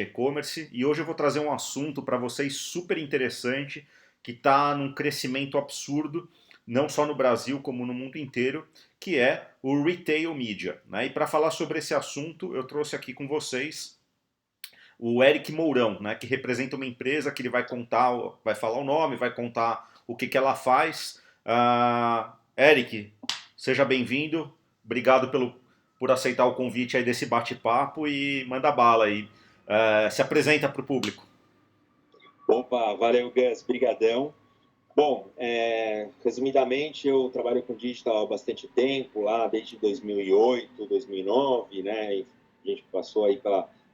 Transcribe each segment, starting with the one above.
e-commerce e hoje eu vou trazer um assunto para vocês super interessante que está num crescimento absurdo, não só no Brasil como no mundo inteiro, que é o retail media, né? E para falar sobre esse assunto, eu trouxe aqui com vocês o Eric Mourão, né, que representa uma empresa que ele vai contar, vai falar o nome, vai contar o que ela faz. Eric, seja bem-vindo, obrigado por aceitar o convite aí desse bate-papo e manda bala aí. Se apresenta para o público. Opa, valeu, Gus, brigadão. Bom, resumidamente, eu trabalho com digital há bastante tempo, lá desde 2008, 2009, né? E a gente passou aí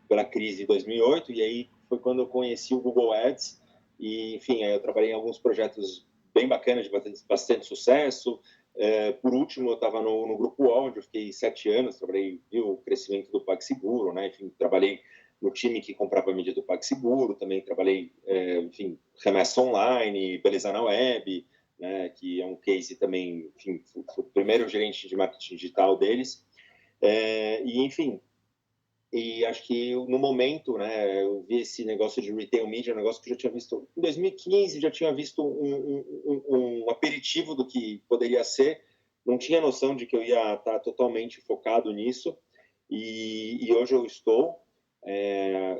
pela crise de 2008, e aí foi quando eu conheci o Google Ads. E, enfim, eu trabalhei em alguns projetos bem bacanas, de bastante sucesso. Por último, eu estava no Grupo O, onde eu fiquei 7 anos, trabalhei, viu o crescimento do PagSeguro, né? Enfim, trabalhei no time que comprava a mídia do PagSeguro, também trabalhei, enfim, remessa online, beleza na web, né, que é um case também, enfim, fui o primeiro gerente de marketing digital deles, e enfim, e acho que no momento, né, eu vi esse negócio de retail media, um negócio que eu já tinha visto em 2015, já tinha visto um aperitivo do que poderia ser, não tinha noção de que eu ia estar totalmente focado nisso, e hoje eu estou.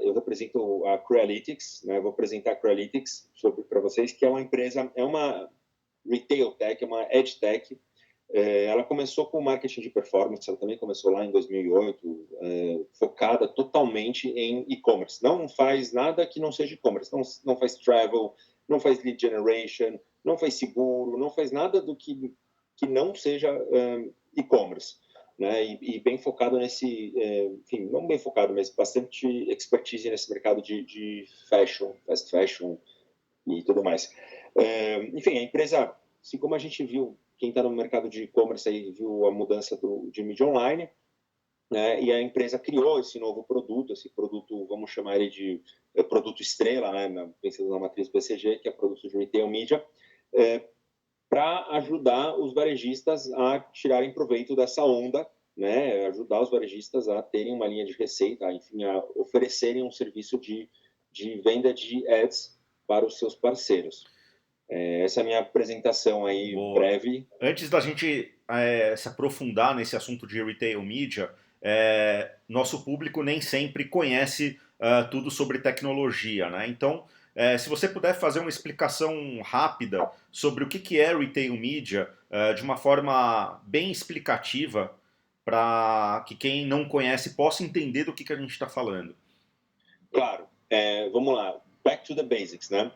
Eu represento a Crealytics, né? Vou apresentar a Crealytics para vocês, que é uma empresa, é uma retail tech, é uma edge tech. Ela começou com marketing de performance, ela também começou lá em 2008, focada totalmente em e-commerce. Não faz nada que não seja e-commerce, não faz travel, não faz lead generation, não faz seguro, não faz nada do que não seja e-commerce. Né, e bem focado nesse, enfim, não bem focado, mas bastante expertise nesse mercado de fashion, fast fashion e tudo mais. Enfim, a empresa, assim como a gente viu, quem está no mercado de e-commerce aí viu a mudança de mídia online, né, e a empresa criou esse novo produto, vamos chamar ele de produto estrela, né, pensando na matriz BCG, que é produto de retail media, para ajudar os varejistas a tirarem proveito dessa onda, né? Ajudar os varejistas a terem uma linha de receita, enfim, a oferecerem um serviço de venda de ads para os seus parceiros. Essa é a minha apresentação aí Boa. breve. Antes da gente se aprofundar nesse assunto de retail media, nosso público nem sempre conhece tudo sobre tecnologia, né? Então, se você puder fazer uma explicação rápida sobre o que é retail media, de uma forma bem explicativa, para que quem não conhece possa entender do que a gente está falando. Claro, vamos lá, back to the basics, né?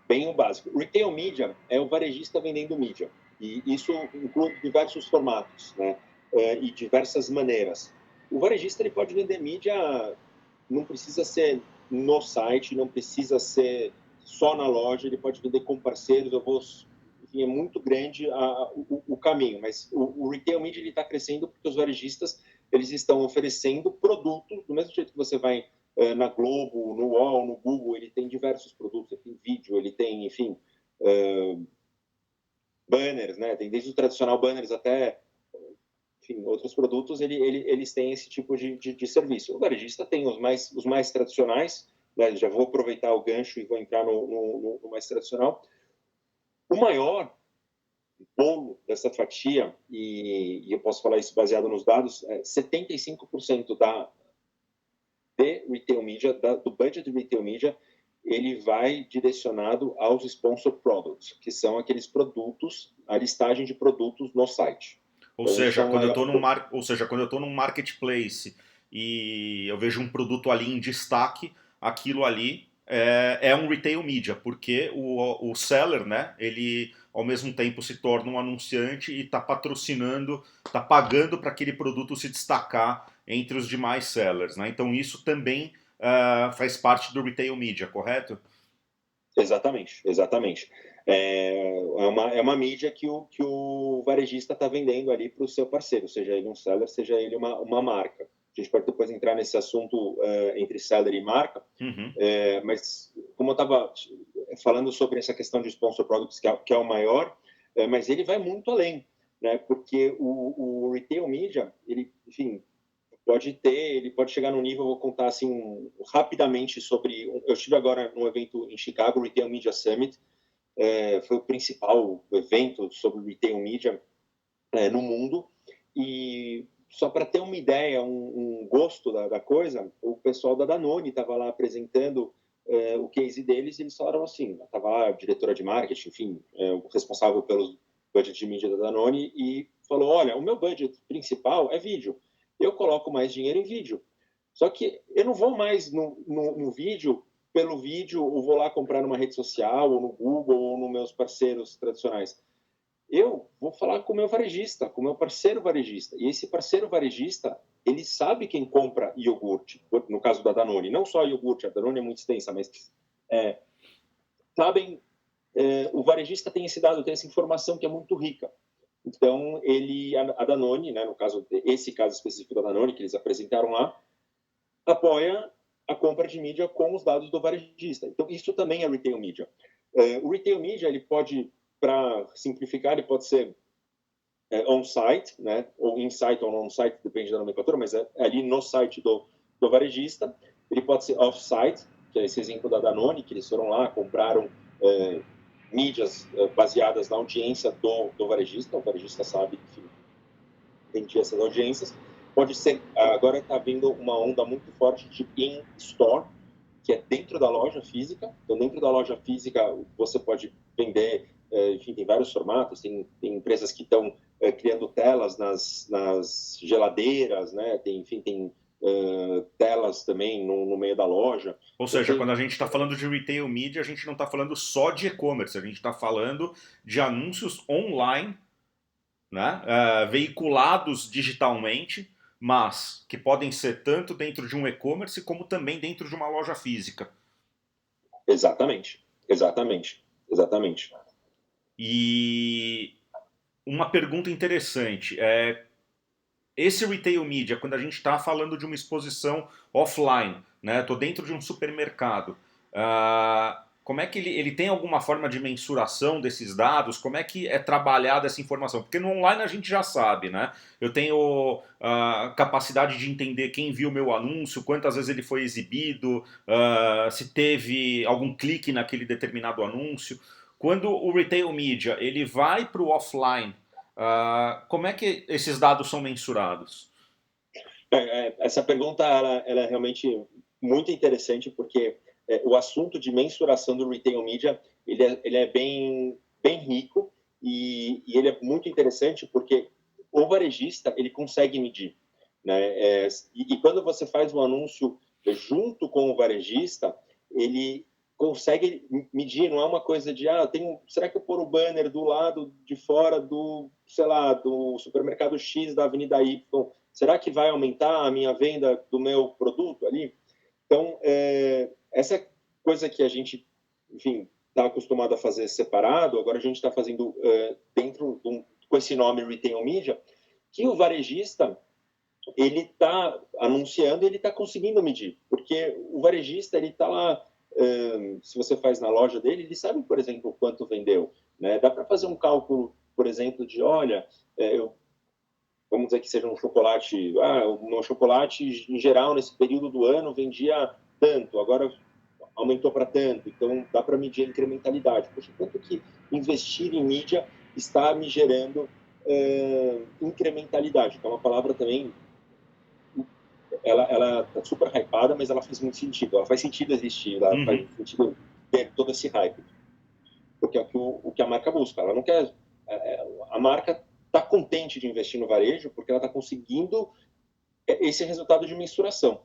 Bem o básico. Retail media é o varejista vendendo mídia. E isso inclui diversos formatos, né? E diversas maneiras. O varejista ele pode vender mídia, não precisa ser no site, não precisa ser só na loja, ele pode vender com parceiros. Enfim, é muito grande o caminho, mas o retail media está crescendo porque os varejistas eles estão oferecendo produtos, do mesmo jeito que você vai na Globo, no UOL, no Google, ele tem diversos produtos, ele tem vídeo, ele tem, enfim, banners, né? Tem desde o tradicional banners até, enfim, outros produtos, eles têm esse tipo de serviço. O varejista tem os mais tradicionais, né? Já vou aproveitar o gancho e vou entrar no mais tradicional. O maior bolo dessa fatia, e eu posso falar isso baseado nos dados, 75% de retail media, do budget de retail media, ele vai direcionado aos sponsor products, que são aqueles produtos, a listagem de produtos no site. Ou Então, isso seja, é um maior... quando eu estou num marketplace e eu vejo um produto ali em destaque, aquilo ali é um retail media, porque o seller, né, ele ao mesmo tempo se torna um anunciante e está patrocinando, está pagando para aquele produto se destacar entre os demais sellers, né? Então isso também faz parte do retail media, correto? Exatamente, exatamente. É uma mídia que o varejista está vendendo ali para o seu parceiro, seja ele um seller, seja ele uma marca. A gente pode depois entrar nesse assunto entre seller e marca, Uhum. mas como eu estava falando sobre essa questão de sponsor products, que é o maior, mas ele vai muito além, né? Porque o retail media, ele, enfim, Pode ter, ele pode chegar no nível, eu vou contar assim rapidamente sobre. Eu estive agora num evento em Chicago, o Retail Media Summit, foi o principal evento sobre Retail Media no mundo, e só para ter uma ideia, um gosto da coisa, o pessoal da Danone estava lá apresentando o case deles, e eles falaram assim, estava lá a diretora de marketing, enfim, o responsável pelo budget de mídia da Danone, e falou, olha, o meu budget principal é vídeo, eu coloco mais dinheiro em vídeo, só que eu não vou mais no vídeo pelo vídeo, ou vou lá comprar numa rede social, ou no Google, ou nos meus parceiros tradicionais. Eu vou falar com o meu varejista, com o meu parceiro varejista. E esse parceiro varejista, ele sabe quem compra iogurte, no caso da Danone. Não só iogurte, a Danone é muito extensa, mas sabem, o varejista tem esse dado, tem essa informação que é muito rica. Então, a Danone, né, no caso, esse caso específico da Danone, que eles apresentaram lá, apoia a compra de mídia com os dados do varejista. Então, isso também é retail media. O retail media, ele pode, para simplificar, ele pode ser on-site, né? Ou in-site ou on-site, depende da nomenclatura, mas é ali no site do varejista. Ele pode ser off-site, que é esse exemplo da Danone, que eles foram lá, compraram mídias baseadas na audiência do varejista. O varejista sabe que vendia essas audiências. Pode ser, agora está vindo uma onda muito forte de in-store, que é dentro da loja física. Então, dentro da loja física, você pode vender, enfim, tem vários formatos, tem empresas que estão criando telas nas geladeiras, né? Enfim, tem telas também no meio da loja. Ou seja, quando a gente está falando de retail media, a gente não está falando só de e-commerce, a gente está falando de anúncios online, né, veiculados digitalmente, mas que podem ser tanto dentro de um e-commerce como também dentro de uma loja física. Exatamente, exatamente, exatamente. E uma pergunta interessante esse retail media, quando a gente está falando de uma exposição offline, né, estou dentro de um supermercado, como é que ele tem alguma forma de mensuração desses dados? Como é que é trabalhada essa informação? Porque no online a gente já sabe, né? Eu tenho a capacidade de entender quem viu meu anúncio, quantas vezes ele foi exibido, se teve algum clique naquele determinado anúncio. Quando o retail media ele vai para o offline, como é que esses dados são mensurados? Essa pergunta ela é realmente muito interessante, porque o assunto de mensuração do retail media ele é bem rico, e ele é muito interessante porque o varejista ele consegue medir, né? E quando você faz um anúncio junto com o varejista, ele consegue medir, não é uma coisa de será que eu pôr o banner do lado de fora do, sei lá, do supermercado X da Avenida Y, será que vai aumentar a minha venda do meu produto ali? Então, essa coisa que a gente, enfim, está acostumado a fazer separado, agora a gente está fazendo com esse nome Retail Media, que o varejista ele está anunciando, ele está conseguindo medir, porque o varejista ele está lá, se você faz na loja dele, ele sabe, por exemplo, quanto vendeu, né? Dá para fazer um cálculo, por exemplo, de, olha, vamos dizer que seja um chocolate, o meu chocolate em geral nesse período do ano vendia tanto, agora aumentou para tanto, então dá para medir a incrementalidade. Poxa, quanto que investir em mídia está me gerando incrementalidade, que é uma palavra também, ela tá super hypada, mas ela faz muito sentido, ela faz sentido existir, ela faz sentido ter todo esse hype, porque é o que a marca busca, ela não quer, a marca está contente de investir no varejo porque ela está conseguindo esse resultado de mensuração.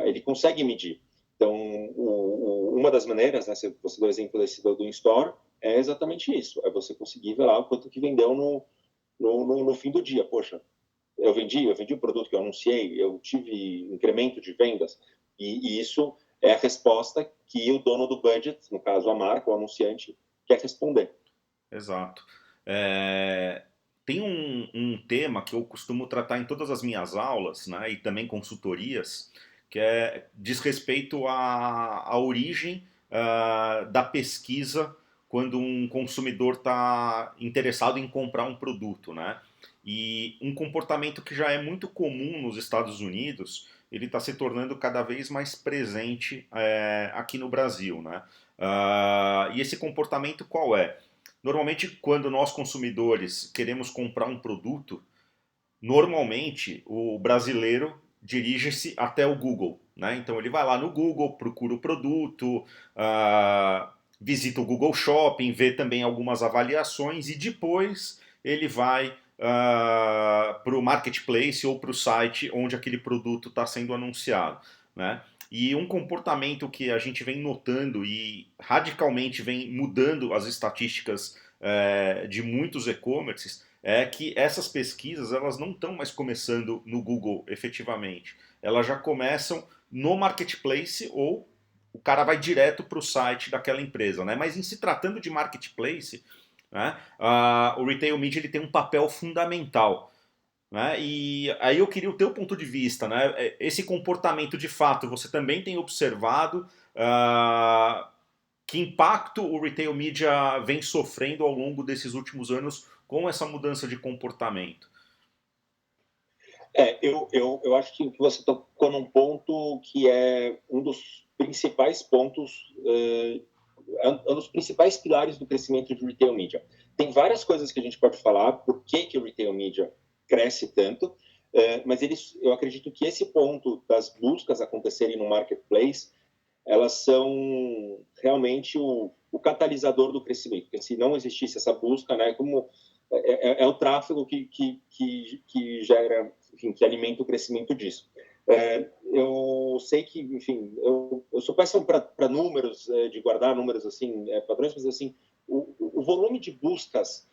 Ele consegue medir. Então, uma das maneiras, né, você deu o exemplo desse do in-store, é exatamente isso. É você conseguir ver lá o quanto que vendeu no fim do dia. Poxa, eu vendi o produto que eu anunciei, eu tive incremento de vendas. E isso é a resposta que o dono do budget, no caso a marca, o anunciante, quer responder. Exato. Tem um tema que eu costumo tratar em todas as minhas aulas, né, e também consultorias, que diz respeito à origem da pesquisa quando um consumidor está interessado em comprar um produto, né? E um comportamento que já é muito comum nos Estados Unidos, ele está se tornando cada vez mais presente aqui no Brasil, né? E esse comportamento qual é? Normalmente, quando nós consumidores queremos comprar um produto, normalmente o brasileiro dirige-se até o Google, né? Então ele vai lá no Google, procura o produto, visita o Google Shopping, vê também algumas avaliações e depois ele vai para o marketplace ou para o site onde aquele produto está sendo anunciado, né? E um comportamento que a gente vem notando e radicalmente vem mudando as estatísticas de muitos e-commerces é que essas pesquisas elas não estão mais começando no Google efetivamente. Elas já começam no marketplace ou o cara vai direto para o site daquela empresa, né? Mas em se tratando de marketplace, né, o retail media ele tem um papel fundamental, né? E aí eu queria o teu ponto de vista, né? Esse comportamento de fato você também tem observado? Que impacto o retail media vem sofrendo ao longo desses últimos anos com essa mudança de comportamento? Eu acho que você tocou num ponto que é um dos principais pontos, um dos principais pilares do crescimento de retail media. Tem várias coisas que a gente pode falar, por que o retail media cresce tanto, mas eu acredito que esse ponto das buscas acontecerem no marketplace, elas são realmente o catalisador do crescimento. Porque se não existisse essa busca, né, como é o tráfego que gera, enfim, que alimenta o crescimento disso. Eu sei que, enfim, eu sou péssimo para números, de guardar números assim, padrões, mas assim, o volume de buscas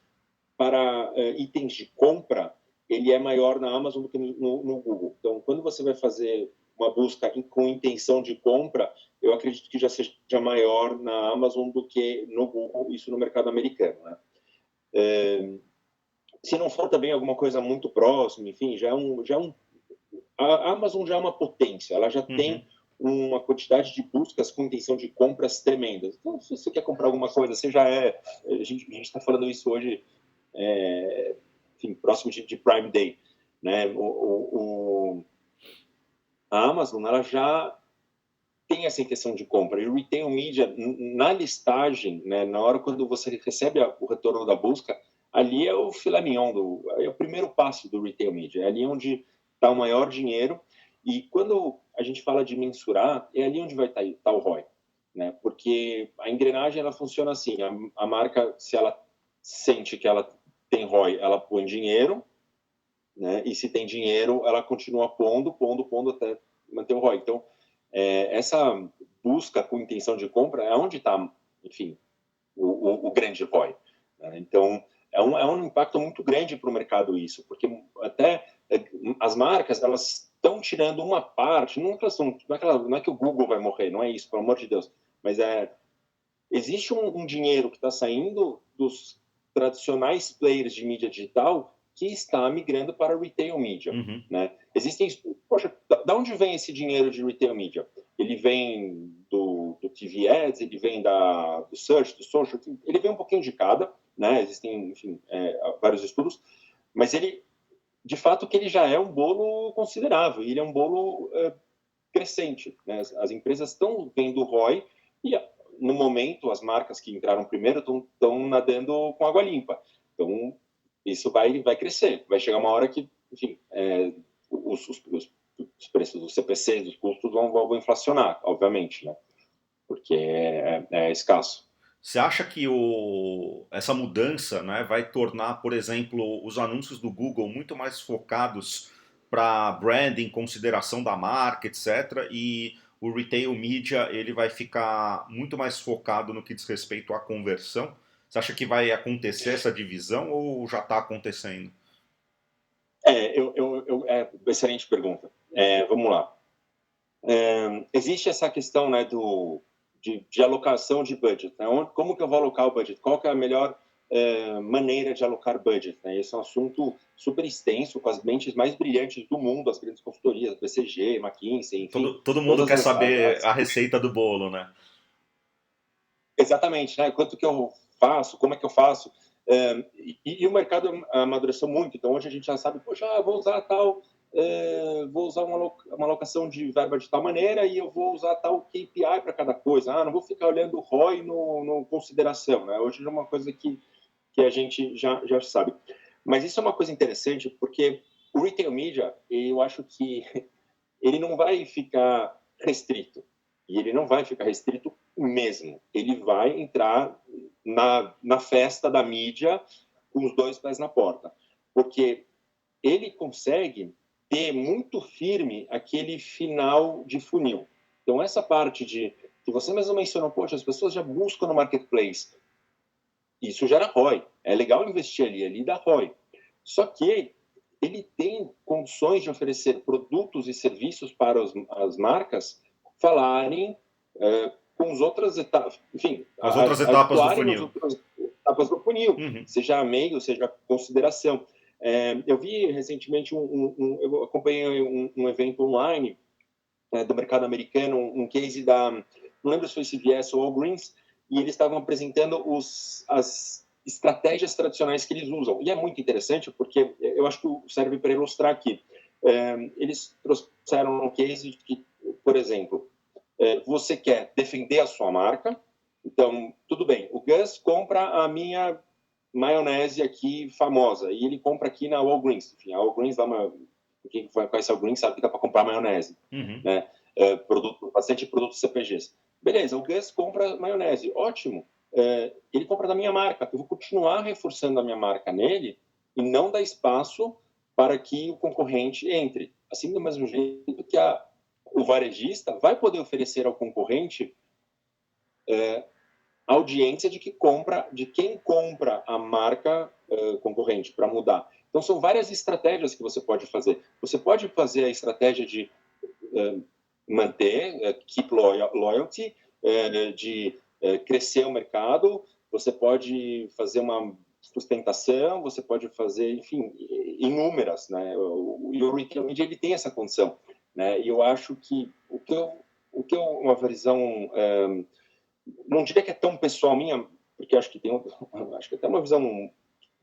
para itens de compra, ele é maior na Amazon do que no Google. Então, quando você vai fazer uma busca com intenção de compra, eu acredito que já seja maior na Amazon do que no Google, isso no mercado americano, né? Se não for também alguma coisa muito próxima, enfim, a Amazon já é uma potência, ela já tem uma quantidade de buscas com intenção de compras tremendas. Então, se você quer comprar alguma coisa, você já é... A gente está falando isso hoje, enfim, próximo de Prime Day, né? A Amazon, ela já tem essa intenção de compra. E o retail media, na listagem, né, na hora quando você recebe o retorno da busca, ali é o filé mignon, é o primeiro passo do retail media. É ali onde está o maior dinheiro. E quando a gente fala de mensurar, é ali onde vai estar o ROI. Né? Porque a engrenagem ela funciona assim: a marca, se ela sente que ela tem ROI, ela põe dinheiro, né? E se tem dinheiro, ela continua pondo até manter o ROI. Então, essa busca com intenção de compra é onde está, enfim, o grande ROI. Né? Então, é um impacto muito grande para o mercado isso, porque até as marcas, elas estão tirando uma parte, não é que o Google vai morrer, não é isso, pelo amor de Deus, mas existe um dinheiro que está saindo dos tradicionais players de mídia digital que está migrando para retail media. Né? Poxa, da onde vem esse dinheiro de retail media? Ele vem do TV Ads, ele vem do Search, do Social, ele vem um pouquinho de cada, né? Existem, enfim, vários estudos, mas ele, de fato, que ele já é um bolo considerável, ele é um bolo crescente. Né? As empresas estão vendo o ROI e, no momento, as marcas que entraram primeiro estão nadando com água limpa. Então, isso vai crescer. Vai chegar uma hora que, enfim, os preços dos CPCs, dos custos vão inflacionar, obviamente, né? Porque é escasso. Você acha que essa mudança, né, vai tornar, por exemplo, os anúncios do Google muito mais focados para branding, consideração da marca, etc. E o retail media ele vai ficar muito mais focado no que diz respeito à conversão? Você acha que vai acontecer essa divisão ou já está acontecendo? Excelente pergunta. Vamos lá. Existe essa questão, né, de alocação de budget. Né? Como que eu vou alocar o budget? Qual que é a melhor maneira de alocar budget? Né? Esse é um assunto super extenso, com as mentes mais brilhantes do mundo, as grandes consultorias, BCG, McKinsey, enfim. Todo mundo quer saber a receita do bolo, né? Exatamente, né? Quanto que eu faço? Como é que eu faço? E o mercado amadureceu muito, então hoje a gente já sabe, poxa, vou usar tal, vou usar uma alocação de verba de tal maneira e eu vou usar tal KPI para cada coisa. Não vou ficar olhando o ROI no consideração, né? Hoje é uma coisa que a gente já sabe. Mas isso é uma coisa interessante, porque o retail media, eu acho que ele não vai ficar restrito. E ele não vai ficar restrito mesmo. Ele vai entrar na festa da mídia com os dois pés na porta. Porque ele consegue ter muito firme aquele final de funil. Então, essa parte que você mesmo mencionou, poxa, as pessoas já buscam no marketplace. Isso gera ROI. É legal investir ali dá ROI. Só que ele tem condições de oferecer produtos e serviços para as marcas falarem com as outras etapas, enfim, as outras etapas do funil. Nas outras etapas do funil, seja meio, seja consideração. Eu vi recentemente eu acompanhei um evento online do mercado americano, um case não lembro se foi CVS ou Walgreens, e eles estavam apresentando as estratégias tradicionais que eles usam. E é muito interessante, porque eu acho que serve para ilustrar aqui. Eles trouxeram um case de que, por exemplo, você quer defender a sua marca, então, tudo bem, o Gus compra a minha maionese aqui famosa, e ele compra aqui na Walgreens. Enfim, a Walgreens, quem conhece a Walgreens sabe que dá para comprar maionese, né? Bastante produtos CPGs. Beleza, o Gus compra maionese, ótimo. Ele compra da minha marca, eu vou continuar reforçando a minha marca nele e não dar espaço para que o concorrente entre. Assim, do mesmo jeito que o varejista vai poder oferecer ao concorrente a audiência de quem compra a marca concorrente para mudar. Então, são várias estratégias que você pode fazer. Você pode fazer a estratégia de manter, keep loyalty, de crescer o mercado, você pode fazer uma sustentação, você pode fazer, enfim, inúmeras, né? E o retail media, ele tem essa condição, né? E eu acho que o que é uma visão, não diria que é tão pessoal minha, porque acho que acho que até uma visão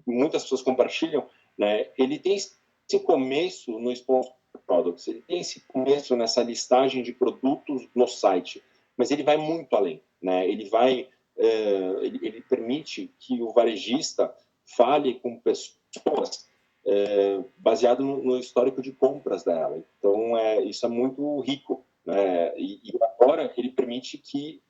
muitas pessoas compartilham, né? Ele tem esse começo no Sponsor Products, ele tem esse começo nessa listagem de produtos no site, mas ele vai muito além, né? Ele permite que o varejista fale com pessoas baseado no histórico de compras dela. Então, isso é muito rico, né? E agora ele permite que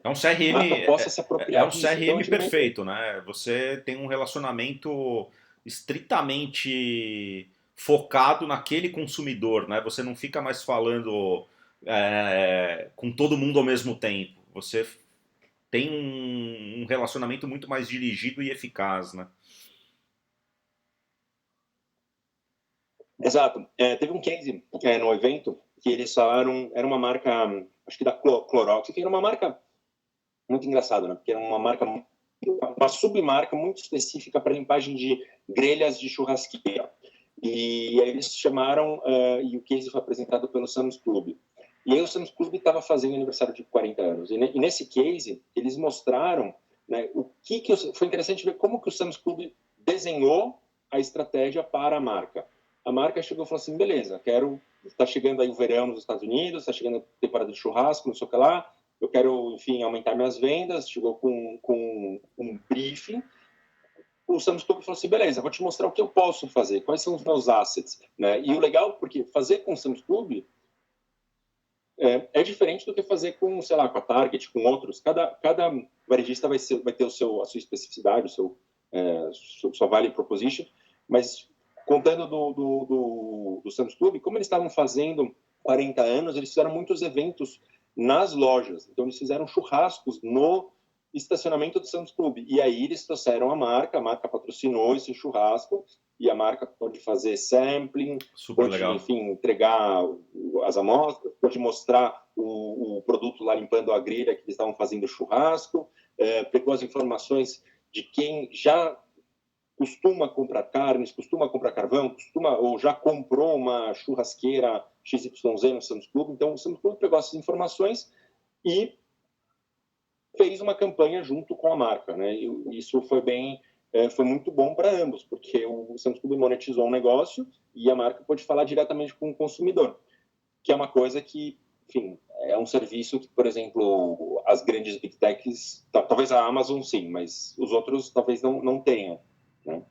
um CRM, possa se apropriar um disso. CRM perfeito, né? Você tem um relacionamento estritamente focado naquele consumidor, né? Você não fica mais falando com todo mundo ao mesmo tempo. Você tem um relacionamento muito mais dirigido e eficaz, né? Exato. Teve um case no evento que eles falaram, era uma marca, acho que da Clorox, que era uma marca muito engraçada, né? Porque era uma submarca muito específica para limpagem de grelhas de churrasqueira. E aí eles chamaram, e o case foi apresentado pelo Sam's Club. E aí o Sam's Club estava fazendo aniversário de 40 anos. E nesse case, eles mostraram, né, foi interessante ver como que o Sam's Club desenhou a estratégia para a marca. A marca chegou e falou assim, beleza, está chegando aí o verão nos Estados Unidos, está chegando a temporada de churrasco, não sei o que lá, eu quero, enfim, aumentar minhas vendas, chegou com um briefing. O Sam's Club falou assim, beleza, vou te mostrar o que eu posso fazer, quais são os meus assets, né? E o legal, porque fazer com o Sam's Club é diferente do que fazer com, sei lá, com a Target, com outros. Cada varejista vai ter a sua especificidade, sua value proposition, mas contando do Sam's Club, como eles estavam fazendo 40 anos, eles fizeram muitos eventos nas lojas. Então, eles fizeram churrascos no estacionamento do Sam's Club. E aí, eles trouxeram a marca patrocinou esse churrasco, e a marca pode fazer sampling, enfim, entregar as amostras, pode mostrar o produto lá limpando a grelha que eles estavam fazendo churrasco, pegou as informações de quem já costuma comprar carnes, costuma comprar carvão, ou já comprou uma churrasqueira XYZ no Sam's Club. Então, o Sam's Club pegou essas informações e fez uma campanha junto com a marca, né? E isso foi muito bom para ambos, porque o Sam's Club monetizou um negócio e a marca pôde falar diretamente com o consumidor, que é uma coisa que, enfim, é um serviço que, por exemplo, as grandes big techs, talvez a Amazon sim, mas os outros talvez não tenham, né?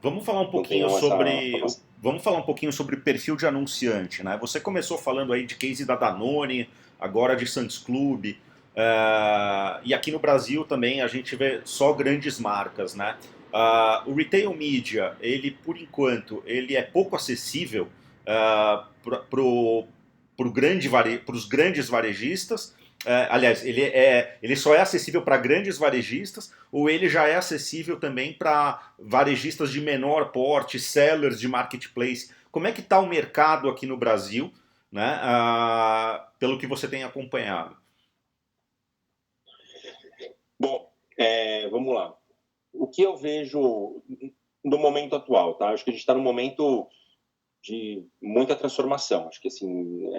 Vamos falar um Não pouquinho tenham essa sobre capacidade. vamos falar um pouquinho sobre perfil de anunciante, né? Você começou falando aí de case da Danone, agora de Sam's Club, e aqui no Brasil também a gente vê só grandes marcas, né? O retail media, ele por enquanto, ele é pouco acessível para os grandes varejistas. Aliás, ele só é acessível para grandes varejistas ou ele já é acessível também para varejistas de menor porte, sellers de marketplace? Como é que está o mercado aqui no Brasil, né? Pelo que você tem acompanhado? Bom, vamos lá. O que eu vejo no momento atual, tá? Acho que a gente está num momento de muita transformação. Acho que assim,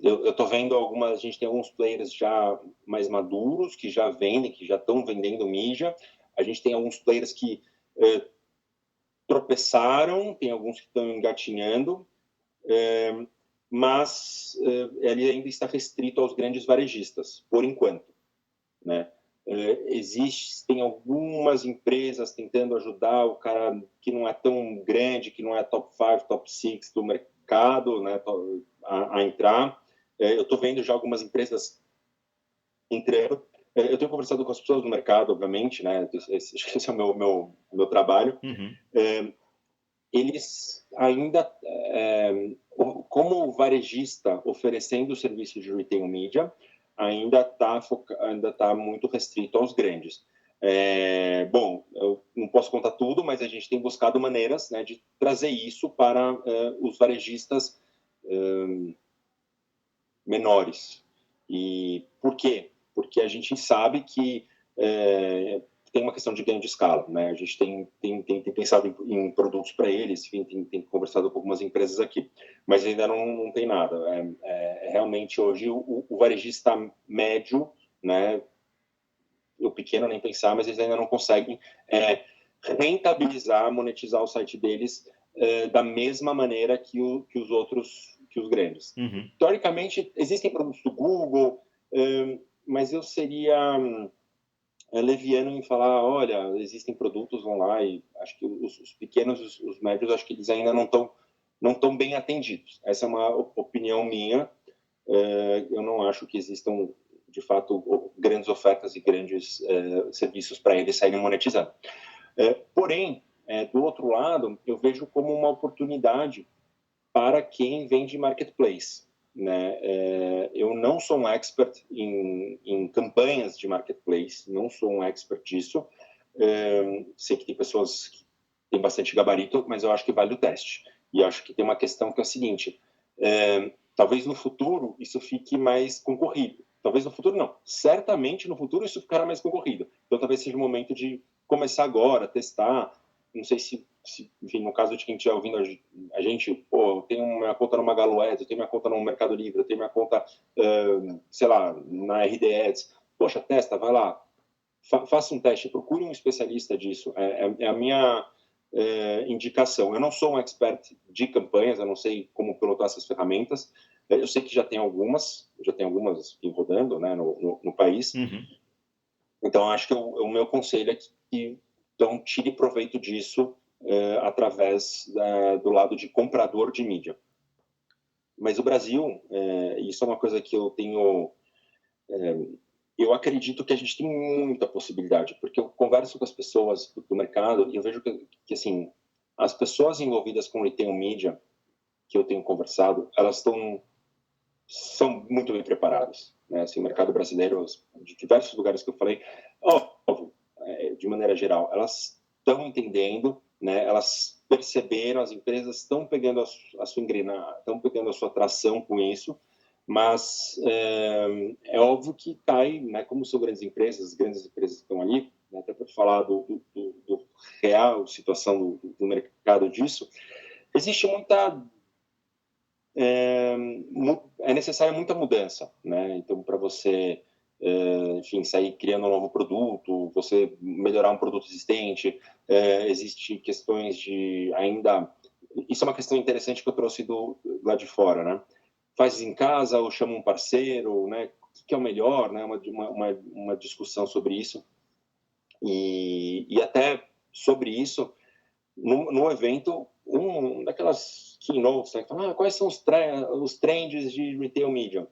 eu estou vendo a gente tem alguns players já mais maduros que já vendem, que já estão vendendo mídia. A gente tem alguns players que tropeçaram, tem alguns que estão engatinhando, mas ele ainda está restrito aos grandes varejistas, por enquanto, né? Existem algumas empresas tentando ajudar o cara que não é tão grande, que não é top 5, top 6 do mercado, né, a entrar. Eu estou vendo já algumas empresas entrando. Eu tenho conversado com as pessoas do mercado, obviamente, né? Esse é o meu trabalho. Uhum. Eles ainda, como varejista oferecendo o serviço de retail media, ainda tá muito restrito aos grandes. Bom, eu não posso contar tudo, mas a gente tem buscado maneiras, né, de trazer isso para os varejistas menores. E por quê? Porque a gente sabe que tem uma questão de ganho de escala, né? A gente tem pensado em produtos para eles, enfim, tem conversado com algumas empresas aqui, mas ainda não tem nada. Realmente hoje o varejista médio, né? O pequeno nem pensar, mas eles ainda não conseguem rentabilizar, monetizar o site deles da mesma maneira que os outros, que os grandes. Uhum. Teoricamente, existem produtos do Google, mas eu seria leviano em falar, olha, existem produtos, vão lá, e acho que os pequenos, os médios, acho que eles ainda não estão bem atendidos. Essa é uma opinião minha. Eu não acho que existam, de fato, grandes ofertas e grandes serviços para eles saírem monetizando. Porém, do outro lado, eu vejo como uma oportunidade para quem vende marketplace, né? Eu não sou um expert em campanhas de marketplace, não sou um expert disso. Sei que tem pessoas que têm bastante gabarito, mas eu acho que vale o teste. E acho que tem uma questão que é a seguinte: talvez no futuro isso fique mais concorrido. Talvez no futuro não. Certamente no futuro isso ficará mais concorrido. Então talvez seja o momento de começar agora, testar. Não sei se enfim, no caso de quem estiver ouvindo a gente, pô, eu tenho minha conta no Magalu Ads, eu tenho minha conta no Mercado Livre, eu tenho minha conta, sei lá, na RD Ads. Poxa, testa, vai lá, faça um teste, procure um especialista disso. É a minha indicação. Eu não sou um expert de campanhas, eu não sei como pilotar essas ferramentas. Eu sei que já tem algumas rodando, né, no país. Uhum. Então, acho que o meu conselho é que então, tire proveito disso através do lado de comprador de mídia. Mas o Brasil, isso é uma coisa que eu tenho... eu acredito que a gente tem muita possibilidade, porque eu converso com as pessoas do mercado e eu vejo que assim, as pessoas envolvidas com retail media que eu tenho conversado, elas são muito bem preparadas, né? Assim, o mercado brasileiro, de diversos lugares que eu falei, óbvio, de maneira geral, elas estão entendendo, né? Elas perceberam, as empresas estão pegando a sua engrenagem, estão pegando a sua tração com isso, mas é óbvio que cai, né? Como são grandes empresas, as grandes empresas que estão ali, né? Até para falar do real situação do mercado disso, existe muita é necessária muita mudança, né? Então, para você enfim, sair criando um novo produto, você melhorar um produto existente. Existe questões de ainda... Isso é uma questão interessante que eu trouxe lá de fora, né? Faz em casa ou chama um parceiro, né? O que é o melhor, né? Uma discussão sobre isso. E até sobre isso, no evento, daquelas keynotes, né? Fala, quais são os trends de retail media?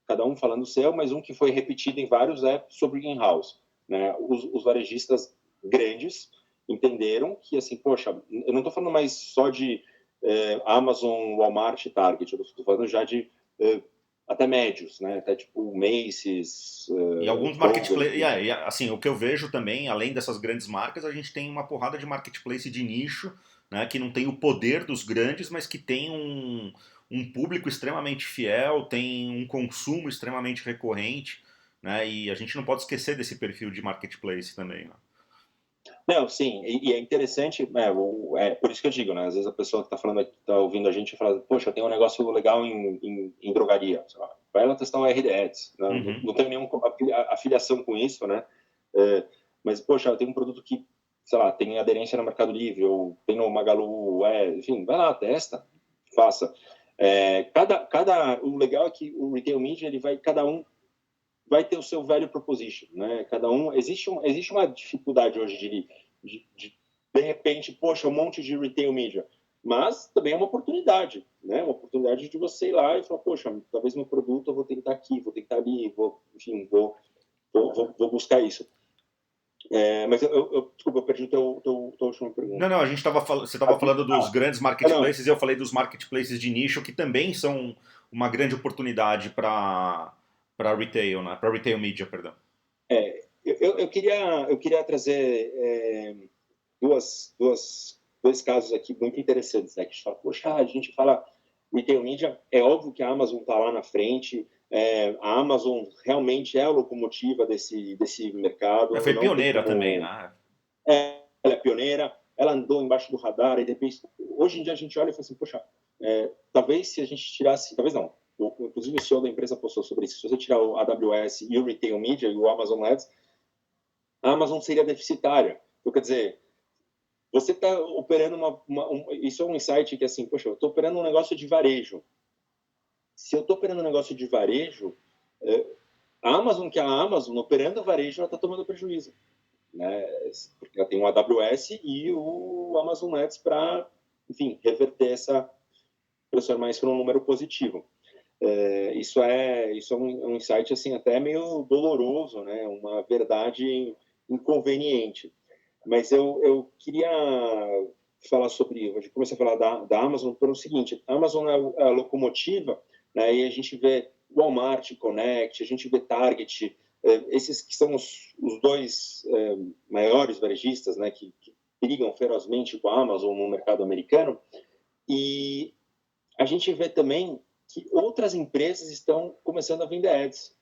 Cada um falando o seu, mas um que foi repetido em vários é sobre in-house, né? Os varejistas grandes entenderam que, assim, poxa, eu não estou falando mais só de Amazon, Walmart, Target, eu estou falando já de até médios, né? Até tipo Macy's, E alguns Kroger. marketplaces, assim, o que eu vejo também, além dessas grandes marcas, a gente tem uma porrada de marketplace de nicho, né, que não tem o poder dos grandes, mas que tem um público extremamente fiel, tem um consumo extremamente recorrente, né, e a gente não pode esquecer desse perfil de marketplace também, né? Não, sim, e é interessante, por isso que eu digo, né? Às vezes a pessoa que está falando, está ouvindo a gente fala, poxa, eu tenho um negócio legal em drogaria, sei lá, vai lá testar o RD Ads, né? Uhum. Não tenho nenhuma afiliação com isso, né? Mas, poxa, eu tenho um produto que, sei lá, tem aderência no Mercado Livre, ou tem no Magalu, enfim, vai lá, testa, faça. O legal é que o Retail Media, cada um vai ter o seu value proposition, né? Cada um... Existe uma dificuldade hoje de repente, poxa, um monte de retail media, mas também é uma oportunidade, né? Uma oportunidade de você ir lá e falar, poxa, talvez meu produto eu vou tentar aqui, vou tentar ali, enfim, vou buscar isso. Mas desculpa, eu perdi tua última pergunta. Não, você estava falando dos grandes marketplaces e eu falei dos marketplaces de nicho que também são uma grande oportunidade para retail, né? Para retail media, perdão. Eu queria trazer dois casos aqui muito interessantes, né? Que a gente fala, poxa, a gente fala retail media, é óbvio que a Amazon está lá na frente, a Amazon realmente é a locomotiva desse mercado. Ela foi não pioneira como... também, né? Ela é pioneira, ela andou embaixo do radar, e depois, hoje em dia a gente olha e fala assim, poxa, talvez se a gente tirasse, talvez não, inclusive o CEO da empresa postou sobre isso, se você tirar o AWS e o Retail Media e o Amazon Ads, a Amazon seria deficitária. Então, quer dizer, você está operando isso é um insight que, assim, poxa, eu estou operando um negócio de varejo. Se eu estou operando um negócio de varejo, a Amazon, que é a Amazon, operando varejo, ela está tomando prejuízo, né? Porque ela tem o AWS e o Amazon Ads para, enfim, reverter essa, transformar isso num número positivo. Isso é um insight, assim, até meio doloroso, né? Uma verdade inconveniente. Mas eu queria falar sobre... Eu comecei a falar da Amazon pelo seguinte: a Amazon é a locomotiva, né? E a gente vê Walmart, Connect, a gente vê Target, esses que são os dois maiores varejistas, né? Que brigam ferozmente com a Amazon no mercado americano. E a gente vê também que outras empresas estão começando a vender ads.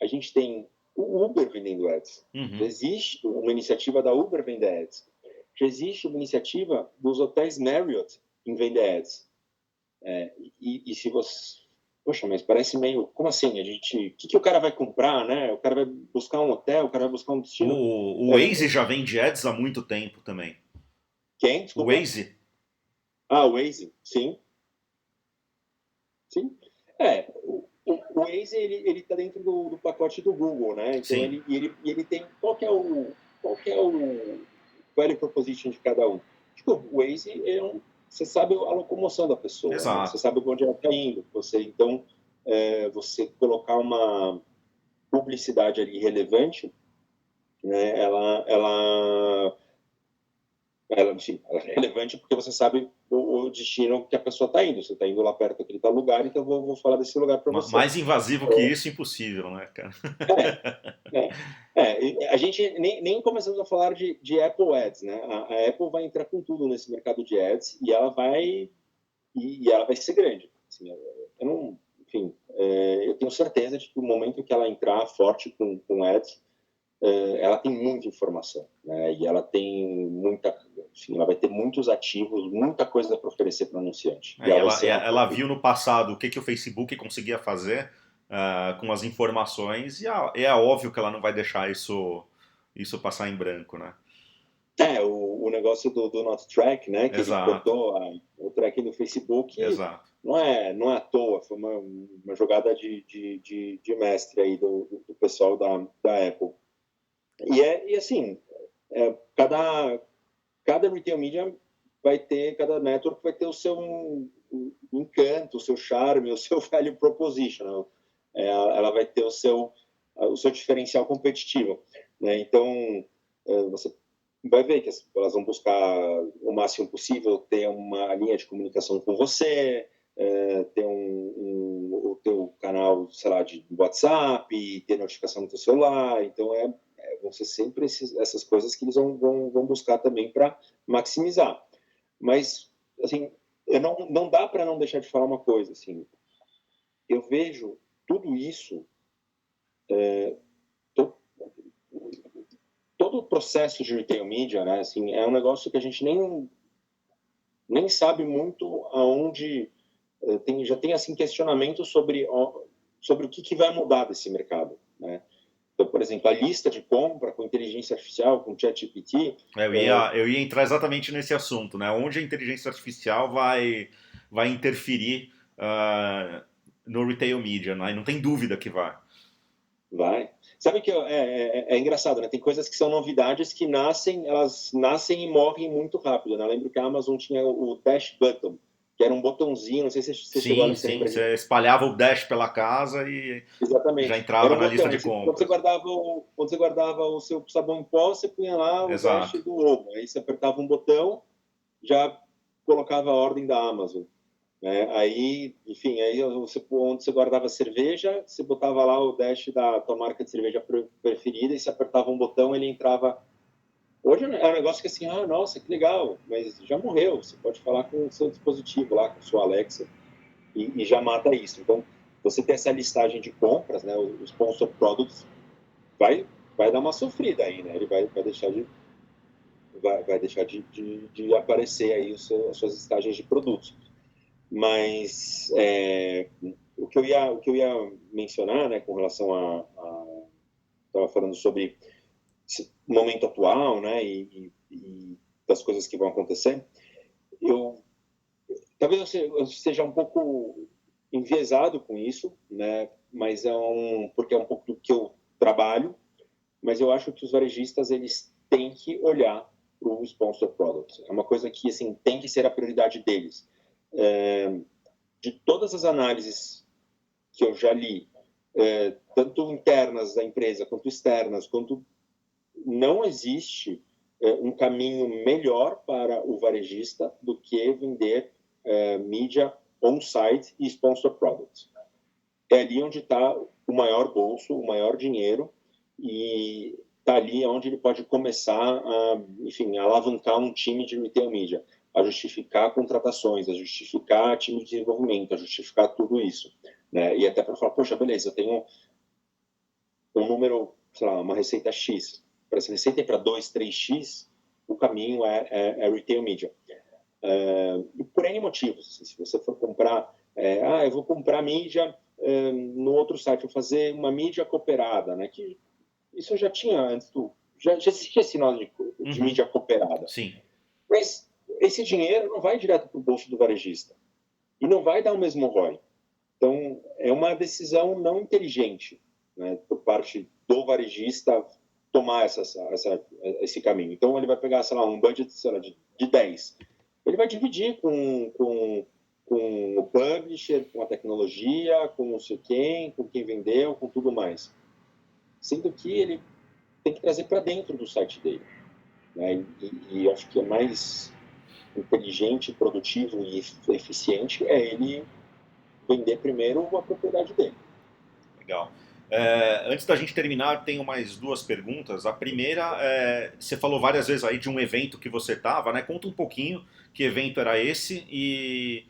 A gente tem o Uber vendendo ads. Uhum. Já existe uma iniciativa da Uber vender ads. Já existe uma iniciativa dos hotéis Marriott em vender ads. E se você... Poxa, mas parece meio... Como assim? O que o cara vai comprar, né? O cara vai buscar um hotel, o cara vai buscar um destino. O Waze já vende ads há muito tempo também. Quem? Desculpa. O Waze? O Waze, sim. Sim. O Waze, ele está dentro do pacote do Google, né? Então, ele tem... Qual que é o value proposition de cada um? Tipo, o Waze você sabe a locomoção da pessoa, né? Você sabe onde ela está indo. Então, você colocar uma publicidade ali relevante, né? Enfim, ela é relevante porque você sabe o destino que a pessoa está indo. Você está indo lá perto daquele tal lugar, então eu vou falar desse lugar para você. Mais invasivo que isso, impossível, né, cara? A gente nem começamos a falar de Apple Ads, né? A Apple vai entrar com tudo nesse mercado de ads e ela vai ser grande. Assim, eu tenho certeza de que o momento que ela entrar forte com ads, ela tem muita informação, né? E ela tem ela vai ter muitos ativos, muita coisa para oferecer para o anunciante. Ela viu no passado o que o Facebook conseguia fazer, com as informações, e é óbvio que ela não vai deixar isso passar em branco, né? O negócio do Not Track, né? Que ele Exato, cortou o tracking do Facebook, exato. não é à toa, foi uma jogada de mestre aí do pessoal da Apple. E assim, cada retail media cada network vai ter o seu encanto, o seu charme, o seu value proposition. Ela vai ter o seu diferencial competitivo. Né? Então, você vai ver que elas vão buscar o máximo possível ter uma linha de comunicação com você, ter o teu canal, sei lá, de WhatsApp, ter notificação no teu celular. Então, vão ser sempre essas coisas que eles vão buscar também para maximizar. Mas, assim, não dá para não deixar de falar uma coisa. Assim, eu vejo tudo isso, todo o processo de retail media, né, assim, é um negócio que a gente nem sabe muito aonde já tem assim questionamento sobre o que vai mudar desse mercado, né? Então, por exemplo, a lista de compra com inteligência artificial, com ChatGPT. Eu ia entrar exatamente nesse assunto, né? Onde a inteligência artificial vai interferir no retail media, né? E não tem dúvida que vai. Vai. Sabe que é engraçado, né? Tem coisas que são novidades que elas nascem e morrem muito rápido, né? Eu lembro que a Amazon tinha o Dash Button, que era um botãozinho, não sei se você chegou a Sim, você sim. lembra Você disso. espalhava o Dash pela casa e já Exatamente. Era entrava um na lista botão. de Quando você compras. guardava o seu sabão em pó, você punha lá o Dash Exato. do ovo. Aí você apertava um botão, já colocava a ordem da Amazon. Né? Aí, enfim, onde você guardava cerveja, você botava lá o dash da tua marca de cerveja preferida e se apertava um botão, ele entrava. Hoje é um negócio que assim, nossa, que legal, mas já morreu. Você pode falar com o seu dispositivo lá, com a sua Alexa, e já mata isso. Então, você ter essa listagem de compras, né, os sponsor products, vai dar uma sofrida aí, né? Ele vai deixar de aparecer aí as suas listagens de produtos. Mas o que eu ia mencionar, né, com relação estava falando sobre esse momento atual, né, e das coisas que vão acontecer, talvez eu seja um pouco enviesado com isso, né, mas porque é um pouco do que eu trabalho, mas eu acho que os varejistas eles têm que olhar para o sponsor product. É uma coisa que assim tem que ser a prioridade deles. De todas as análises que eu já li, tanto internas da empresa quanto externas, não existe um caminho melhor para o varejista do que vender mídia on-site e sponsor products. É ali onde está o maior bolso, o maior dinheiro, e está ali onde ele pode começar a alavancar um time de retail media, a justificar contratações, a justificar time de desenvolvimento, a justificar tudo isso. Né? E até para falar, poxa, beleza, eu tenho um número, sei lá, uma receita X. Para essa receita ir para 2, 3X, o caminho é retail media. E por N motivos. Se você for comprar, eu vou comprar mídia no outro site, vou fazer uma mídia cooperada, né? Que isso já tinha antes já existia esse nome de mídia cooperada. Sim. Mas esse dinheiro não vai direto para o bolso do varejista. E não vai dar o mesmo ROI. Então, é uma decisão não inteligente, né, por parte do varejista tomar esse caminho. Então, ele vai pegar, sei lá, um budget, sei lá, de 10. Ele vai dividir com o publisher, com a tecnologia, com não sei quem, com quem vendeu, com tudo mais. Sendo que ele tem que trazer para dentro do site dele. Né? E acho que é mais inteligente, produtivo e eficiente ele vender primeiro a propriedade dele. Legal. Antes da gente terminar, tenho mais duas perguntas. A primeira, você falou várias vezes aí de um evento que você estava, né? Conta um pouquinho que evento era esse e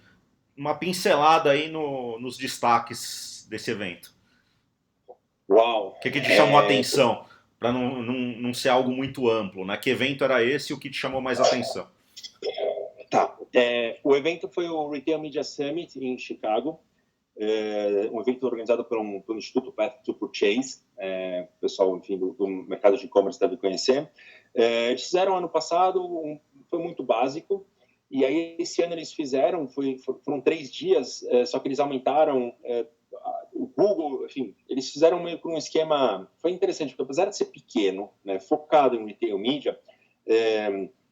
uma pincelada aí nos destaques desse evento. Uau! O que te chamou a atenção? Para não ser algo muito amplo, né? Que evento era esse e o que te chamou mais atenção? Tá. O evento foi o Retail Media Summit em Chicago. um evento organizado pelo Instituto Path to Purchase, o pessoal, enfim, do mercado de e-commerce deve conhecer. Eles fizeram ano passado, foi muito básico, e aí esse ano eles fizeram, foram 3 dias, só que eles aumentaram o Google, enfim, eles fizeram meio que um esquema, foi interessante, porque apesar de ser pequeno, né, focado em retail media,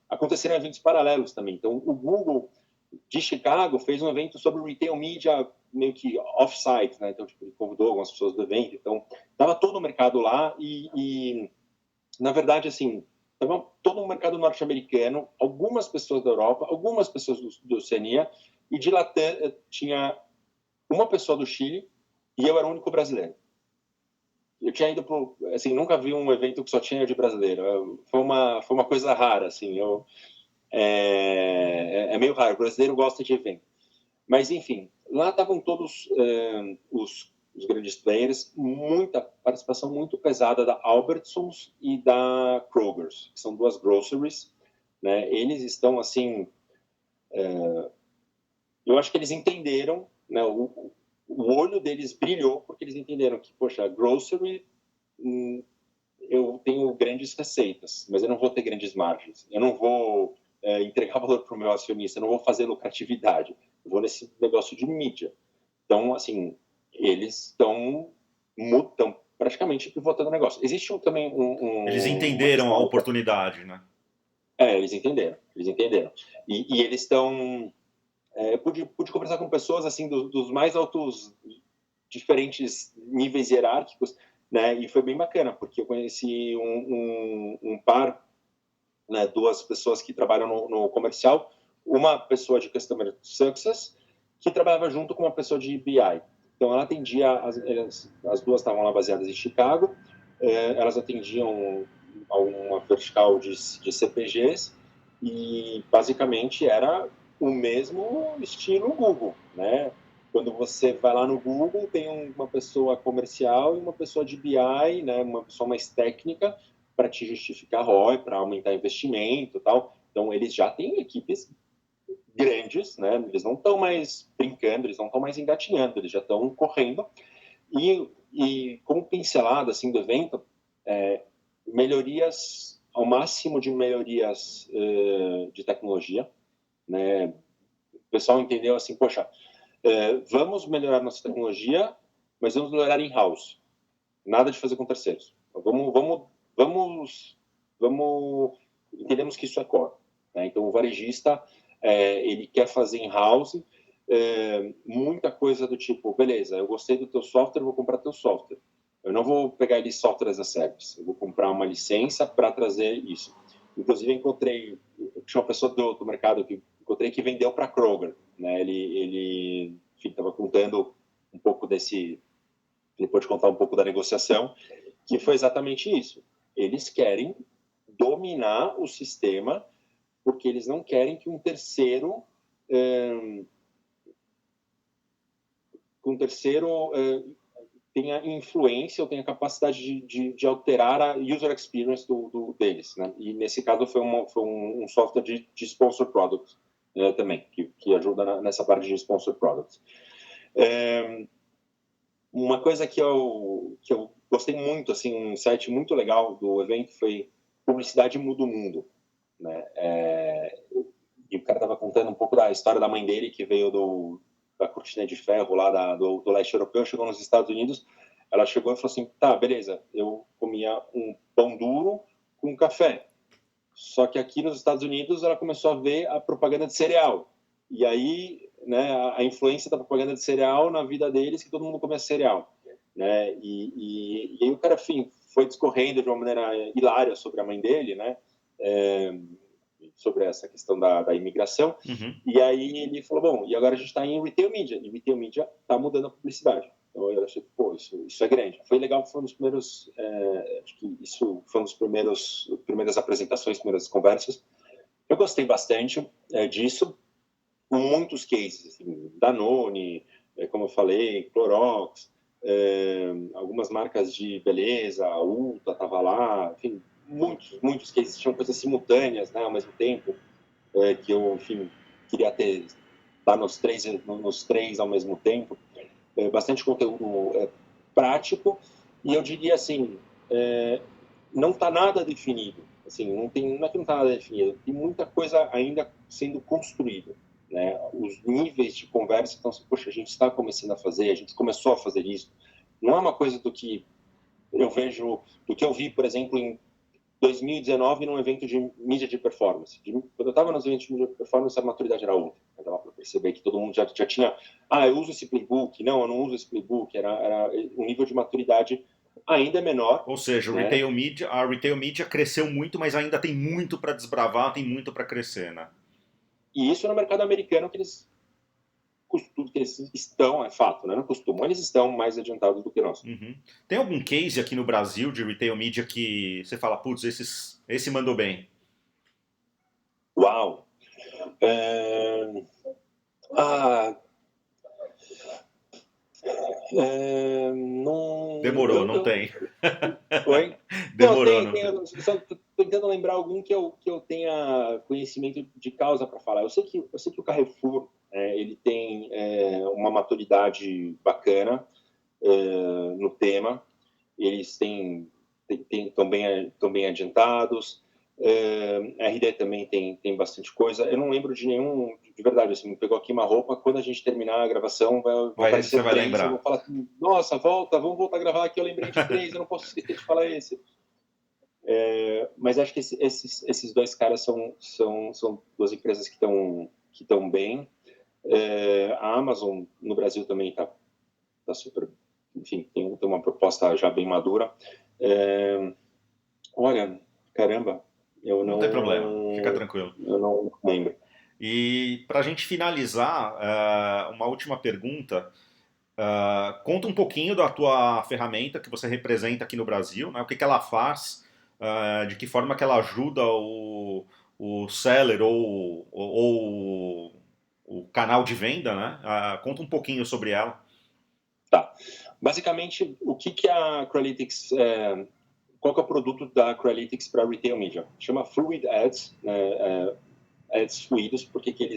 aconteceram eventos paralelos também. Então, o Google de Chicago fez um evento sobre retail media meio que off-site, né? Então, tipo, ele convidou algumas pessoas do evento. Então, estava todo o mercado lá e na verdade, assim, estava todo o mercado norte-americano, algumas pessoas da Europa, algumas pessoas do Oceania, e de Latam tinha uma pessoa do Chile e eu era o único brasileiro. Eu tinha ido assim, nunca vi um evento que só tinha de brasileiro. Foi uma coisa rara, assim. É meio raro. O brasileiro gosta de evento. Mas, enfim, lá estavam todos os grandes players, muita participação muito pesada da Albertsons e da Kroger's, que são 2 groceries, né? Eles estão, assim... eu acho que eles entenderam, né? O olho deles brilhou porque eles entenderam que, poxa, grocery, eu tenho grandes receitas, mas eu não vou ter grandes margens. Eu não vou entregar valor para o meu acionista, eu não vou fazer lucratividade. Eu vou nesse negócio de mídia. Então, assim, eles estão praticamente pivotando o negócio. Existe também Eles uma entenderam a questão... oportunidade, né? Eles entenderam. E eles estão... pude conversar com pessoas, assim, dos mais altos, diferentes níveis hierárquicos, né? E foi bem bacana, porque eu conheci um par, né, 2 pessoas que trabalham no comercial, uma pessoa de Customer Success, que trabalhava junto com uma pessoa de BI. Então, ela atendia, as 2 estavam lá baseadas em Chicago, elas atendiam a uma vertical de CPGs e, basicamente, era o mesmo estilo Google, né? Quando você vai lá no Google, tem uma pessoa comercial e uma pessoa de BI, né, uma pessoa mais técnica, para te justificar ROI, para aumentar investimento e tal. Então, eles já têm equipes grandes, né? Eles não estão mais brincando, eles não estão mais engatinhando, eles já estão correndo. E como pincelada assim, do evento, melhorias, ao máximo de melhorias de tecnologia, né? O pessoal entendeu assim, poxa, vamos melhorar nossa tecnologia, mas vamos melhorar in-house. Nada de fazer com terceiros. Vamos entendemos que isso é core, né? Então o varejista ele quer fazer in-house, muita coisa do tipo, beleza, eu gostei do teu software, vou comprar teu software. Eu não vou pegar ele software as a service, eu vou comprar uma licença para trazer isso. Inclusive tinha uma pessoa do mercado que encontrei que vendeu para Kroger, né? Ele estava contando um pouco ele pode contar um pouco da negociação, que foi exatamente isso. Eles querem dominar o sistema porque eles não querem que um terceiro tenha influência ou tenha capacidade de alterar a user experience deles, né? E nesse caso foi um software de sponsor products também, que ajuda nessa parte de sponsor products. Uma coisa que eu gostei muito, assim, um insight muito legal do evento foi publicidade muda o mundo, né? E o cara estava contando um pouco da história da mãe dele, que veio da cortina de ferro lá do leste europeu, chegou nos Estados Unidos, ela chegou e falou assim, tá, beleza, eu comia um pão duro com café, só que aqui nos Estados Unidos ela começou a ver a propaganda de cereal, e aí, né, a influência da propaganda de cereal na vida deles, que todo mundo comia cereal, né? E aí o cara, enfim, foi discorrendo de uma maneira hilária sobre a mãe dele, né? Sobre essa questão da imigração. Uhum. E aí ele falou, bom, e agora a gente está em retail media, e retail media está mudando a publicidade. Então eu achei, pô, isso é grande. Foi legal, foi um dos primeiros, acho que isso foi um dos primeiras apresentações, primeiras conversas. Eu gostei bastante disso, com muitos cases, assim, Danone, como eu falei, Clorox, algumas marcas de beleza, a Ulta estava lá, enfim, muitos cases, tinham coisas simultâneas, né, ao mesmo tempo, que eu, enfim, queria estar nos três ao mesmo tempo. bastante conteúdo prático, e eu diria assim, não está nada definido. Assim, não é que não está nada definido, tem muita coisa ainda sendo construída. Né? Os níveis de conversa, então, poxa, a gente está começando a fazer, a gente começou a fazer isso. Não é uma coisa do que eu vejo, do que eu vi, por exemplo, em 2019 num evento de mídia de performance. Quando eu estava nos eventos de mídia de performance, a maturidade era outra. Dava para perceber que todo mundo já tinha, eu uso esse playbook, não, eu não uso esse playbook. Era um nível de maturidade ainda menor. Ou seja, né? a retail media cresceu muito, mas ainda tem muito para desbravar, tem muito para crescer, né? E isso no mercado americano que eles estão, é fato, né? Não costumam, eles estão mais adiantados do que nós. Uhum. Tem algum case aqui no Brasil de retail media que você fala, putz, esse mandou bem? Uau! Não... Demorou, não tem. Oi? Demorou, Não, tem. Só tô tentando lembrar algum que eu tenha conhecimento de causa para falar. Eu sei que o Carrefour ele tem uma maturidade bacana no tema. Eles estão bem adiantados. A RD também tem bastante coisa. Eu não lembro de nenhum, de verdade, assim, me pegou aqui uma roupa. Quando a gente terminar a gravação, vão você aparecer vai 3. Eu vou lembrar. falar assim, nossa, vamos voltar a gravar aqui. Eu lembrei de 3, eu não posso esquecer de falar esse. Mas acho que esses 2 caras são 2 empresas que estão bem. A Amazon no Brasil também está super, enfim, tem uma proposta já bem madura. Olha, caramba, Não tem problema, fica tranquilo. eu não lembro. E para a gente finalizar, uma última pergunta. Conta um pouquinho da tua ferramenta que você representa aqui no Brasil, né? O que ela faz, de que forma que ela ajuda o seller ou o canal de venda, né? Conta um pouquinho sobre ela. Tá. Basicamente, o que a Cryalytics qual que é o produto da Cryalytics para retail media? Chama Fluid Ads, né? Ads fluidos, por que ele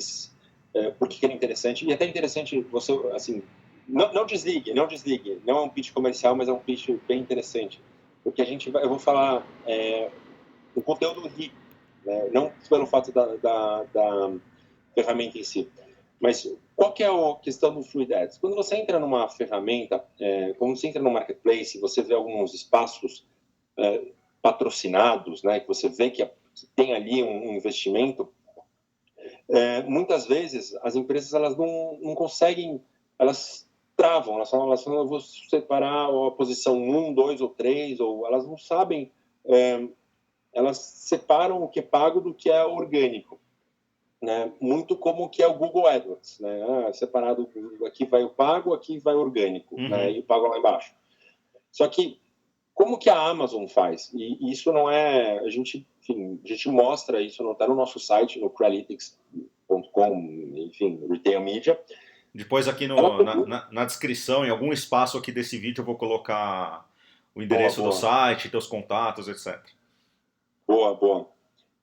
é interessante. E até interessante você, assim, não desligue, não é um pitch comercial, mas é um pitch bem interessante, porque eu vou falar um conteúdo rico, né? Não pelo fato da ferramenta em si, mas qual que é a questão do Fluid Ads? Quando você entra numa ferramenta, quando você entra no marketplace, você vê alguns espaços patrocinados, né, que você vê que tem ali um investimento. Muitas vezes as empresas elas não conseguem, elas travam, elas falam, eu vou separar a posição 1, 2 ou 3, ou elas não sabem, elas separam o que é pago do que é orgânico. Né? Muito como o que é o Google AdWords, né? Separado, aqui vai o pago, aqui vai o orgânico, Uhum. né? E o pago lá embaixo. Só que como que a Amazon faz? E isso não é, a gente mostra isso, não está no nosso site, no Cryalytics.com, enfim, Retail Media. Depois aqui na descrição, em algum espaço aqui desse vídeo, eu vou colocar o endereço do site, teus contatos, etc. Boa.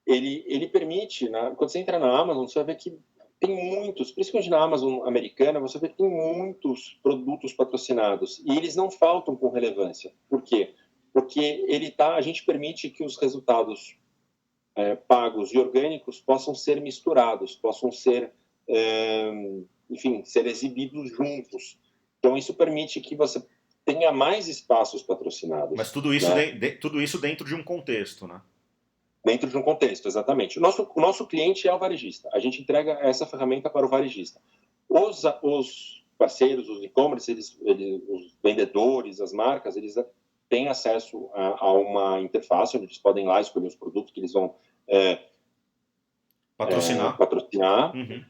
Ele permite, quando você entra na Amazon, você vai ver que tem muitos, principalmente na Amazon americana, você vê que tem muitos produtos patrocinados e eles não faltam com relevância. Por quê? Porque a gente permite que os resultados pagos e orgânicos possam ser misturados, possam ser, ser exibidos juntos. Então, isso permite que você tenha mais espaços patrocinados. Mas tudo isso, né? tudo isso dentro de um contexto, né? Dentro de um contexto, exatamente. O nosso cliente é o varejista. A gente entrega essa ferramenta para o varejista. Os parceiros, os e-commerce, os vendedores, as marcas, eles têm acesso a uma interface onde eles podem ir lá escolher os produtos que eles vão patrocinar. Uhum.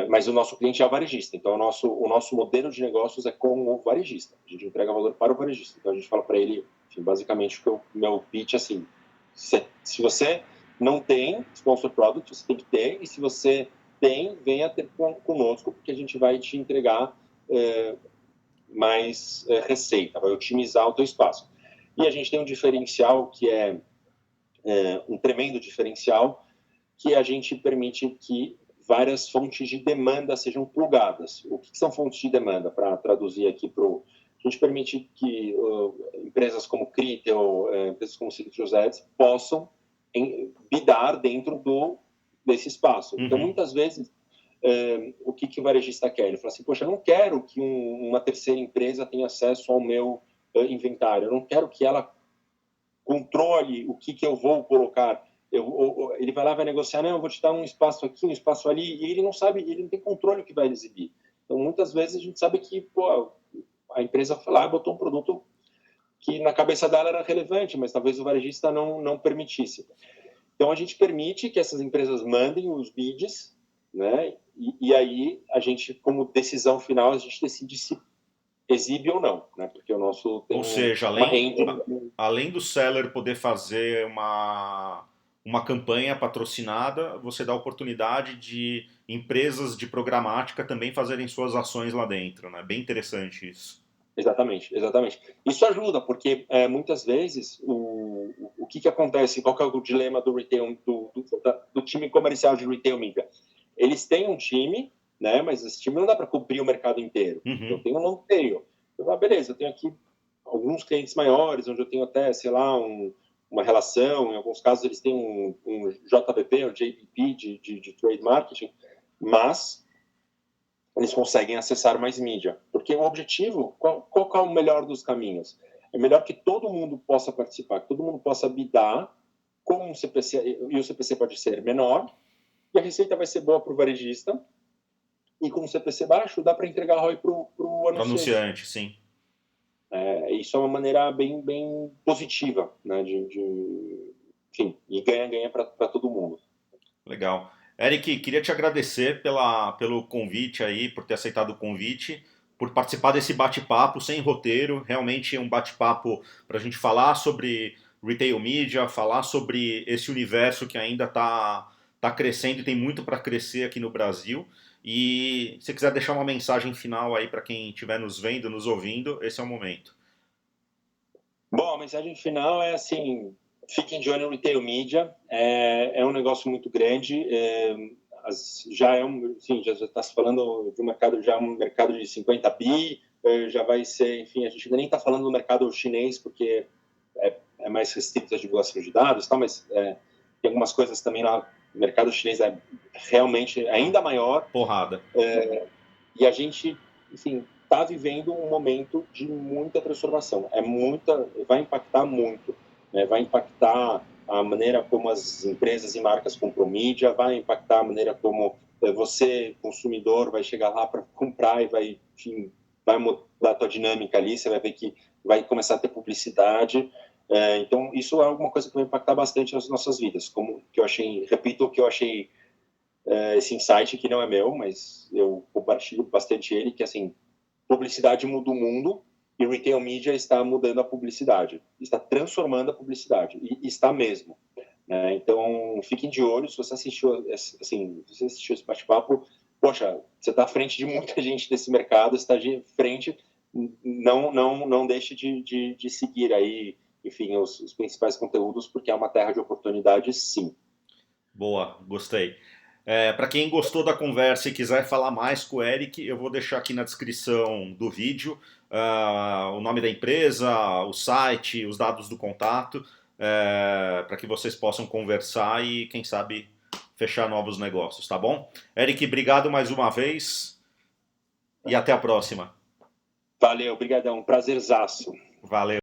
Mas o nosso cliente é o varejista. Então, o nosso modelo de negócios é com o varejista. A gente entrega valor para o varejista. Então, a gente fala para ele, basicamente, o meu pitch é assim, se você não tem sponsor product, você tem que ter, e se você tem, venha ter conosco, porque a gente vai te entregar mais receita, vai otimizar o teu espaço. E a gente tem um diferencial que é um tremendo diferencial, que a gente permite que várias fontes de demanda sejam plugadas. O que são fontes de demanda? Para traduzir aqui para o... A gente permite que empresas como Critel, empresas como Citrus Ads possam bidar dentro desse espaço. Então, muitas vezes, o que o varejista quer? Ele fala assim, poxa, eu não quero que uma terceira empresa tenha acesso ao meu inventário, eu não quero que ela controle o que eu vou colocar. Ele vai lá, vai negociar, não, eu vou te dar um espaço aqui, um espaço ali, e ele não sabe, ele não tem controle do que vai exibir. Então, muitas vezes, a gente sabe que a empresa foi lá e botou um produto que na cabeça dela era relevante, mas talvez o varejista não permitisse. Então, a gente permite que essas empresas mandem os bids, né? E aí, a gente, como decisão final, a gente decide se exibe ou não, né? Porque o nosso tem Ou seja, além do seller poder fazer uma campanha patrocinada, você dá a oportunidade de empresas de programática também fazerem suas ações lá dentro, né? Bem interessante isso. Exatamente. Isso ajuda, porque muitas vezes o que acontece, qual que é o dilema do retail, do time comercial de retail media? Eles têm um time, né? Mas esse time não dá para cobrir o mercado inteiro. Eu tenho um long tail. Eu falo, beleza, eu tenho aqui alguns clientes maiores, onde eu tenho até, sei lá, uma relação, em alguns casos eles têm um JBP, um JBP de trade marketing, mas eles conseguem acessar mais mídia. Porque o objetivo, qual é o melhor dos caminhos? É melhor que todo mundo possa participar, que todo mundo possa bidar com um CPC, e o CPC pode ser menor, e a receita vai ser boa para o varejista, e com o CPC baixo, dá para entregar ROI para o anunciante. Sim. Isso é uma maneira bem positiva, né, enfim, e ganha-ganha para todo mundo. Legal. Eric, queria te agradecer pelo convite aí, por ter aceitado o convite, por participar desse bate-papo sem roteiro. Realmente é um bate-papo para a gente falar sobre retail media, falar sobre esse universo que ainda está crescendo e tem muito para crescer aqui no Brasil. E se quiser deixar uma mensagem final aí para quem estiver nos vendo, nos ouvindo, esse é o momento. Bom, a mensagem final é assim: fiquem de olho no retail media, é um negócio muito grande, já está se falando de um mercado de 50 bi, já vai ser, enfim, a gente ainda nem está falando do mercado chinês, porque é mais restrito a divulgação de dados, tá? Mas tem algumas coisas também lá, o mercado chinês é realmente ainda maior. Porrada. E a gente, enfim, está vivendo um momento de muita transformação. Vai impactar muito, né? Vai impactar a maneira como as empresas e marcas compram mídia, vai impactar a maneira como você, consumidor, vai chegar lá para comprar e vai mudar a tua dinâmica ali, você vai ver que vai começar a ter publicidade. Então, isso é alguma coisa que vai impactar bastante nas nossas vidas. Como que eu achei, repito o que eu achei, esse insight que não é meu, mas eu compartilho bastante ele, que assim, publicidade muda o mundo e o retail media está mudando a publicidade, está transformando a publicidade, e está mesmo. Então, fiquem de olho, se você assistiu esse bate-papo, poxa, você está à frente de muita gente desse mercado, está de frente, não deixe de seguir aí, enfim, os principais conteúdos, porque é uma terra de oportunidades, sim. Boa, gostei. Para quem gostou da conversa e quiser falar mais com o Eric, eu vou deixar aqui na descrição do vídeo o nome da empresa, o site, os dados do contato, para que vocês possam conversar e, quem sabe, fechar novos negócios, tá bom? Eric, obrigado mais uma vez e até a próxima. Valeu, obrigadão, prazerzaço. Valeu.